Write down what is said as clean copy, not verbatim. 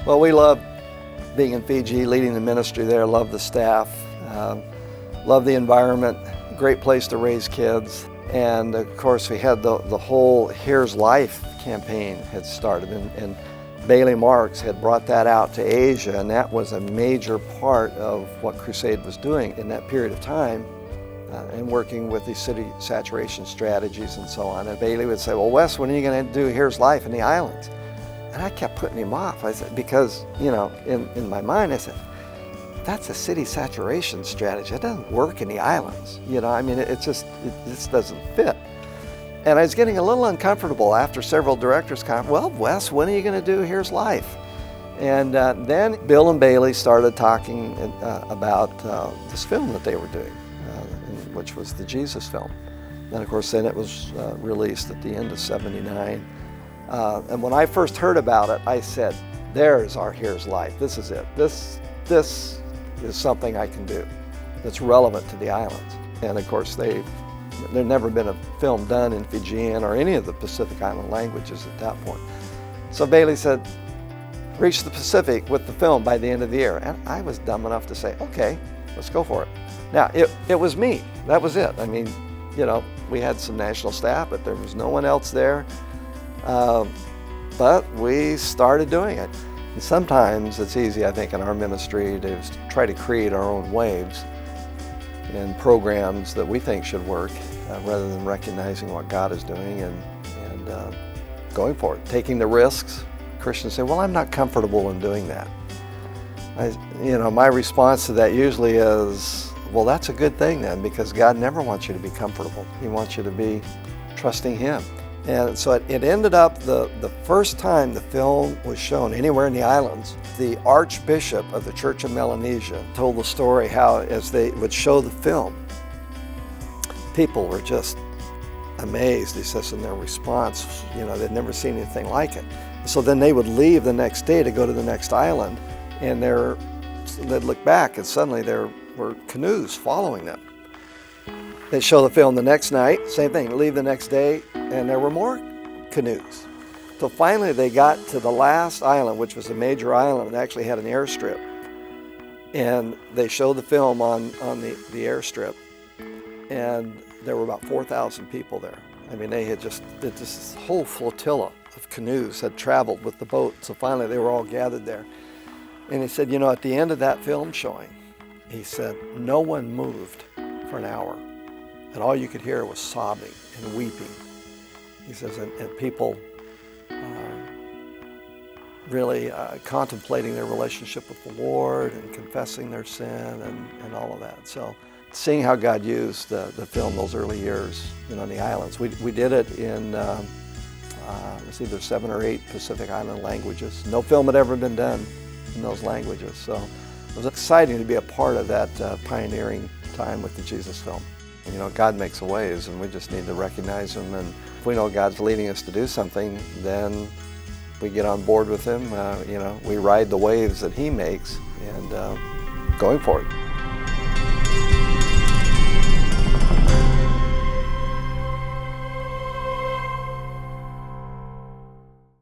Well, we love being in Fiji, leading the ministry there, love the staff, love the environment, great place to raise kids. And of course we had the whole Here's Life campaign had started, and Bailey Marks had brought that out to Asia, and that was a major part of what Crusade was doing in that period of time, and working with these city saturation strategies and so on. And Bailey would say, well, Wes, when are you going to do Here's Life in the islands? And I kept putting him off. I said, because, you know, in my mind, I said, that's a city saturation strategy. It doesn't work in the islands. You know, I mean, it just doesn't fit. And I was getting a little uncomfortable after several directors come, well, Wes, when are you going to do Here's Life? And then Bill and Bailey started talking about this film that they were doing, which was the Jesus film. And of course, then it was released at the end of '79. And when I first heard about it, I said, there's our Here's Life. This is it. This is something I can do that's relevant to the islands. And of course, there'd never been a film done in Fijian or any of the Pacific Island languages at that point. So Bailey said, reach the Pacific with the film by the end of the year. And I was dumb enough to say, okay, let's go for it. Now, it was me. That was it. I mean, you know, we had some national staff, but there was no one else there. But we started doing it. And sometimes it's easy, I think, in our ministry to try to create our own waves and programs that we think should work, rather than recognizing what God is doing and going for it, taking the risks. Christians say, well, I'm not comfortable in doing that. My response to that usually is, well, that's a good thing then, because God never wants you to be comfortable. He wants you to be trusting Him. And so it ended up the first time the film was shown anywhere in the islands, the Archbishop of the Church of Melanesia told the story how as they would show the film, people were just amazed, he says, in their response. You know, they'd never seen anything like it. So then they would leave the next day to go to the next island, and they'd look back and suddenly there were canoes following them. They'd show the film the next night, same thing, leave the next day, and there were more canoes. So finally they got to the last island, which was a major island, and actually had an airstrip. And they showed the film on the airstrip, and there were about 4,000 people there. I mean, they had this whole flotilla of canoes had traveled with the boat, so finally they were all gathered there. And he said, you know, at the end of that film showing, he said, no one moved for an hour, and all you could hear was sobbing and weeping. He says, and people really contemplating their relationship with the Lord and confessing their sin and all of that. So seeing how God used the film those early years, you know, in the islands. We did it in it's either 7 or 8 Pacific Island languages. No film had ever been done in those languages. So it was exciting to be a part of that pioneering time with the Jesus film. You know, God makes a ways, and we just need to recognize Him. And if we know God's leading us to do something, then we get on board with Him. You know, we ride the waves that He makes, and going for it.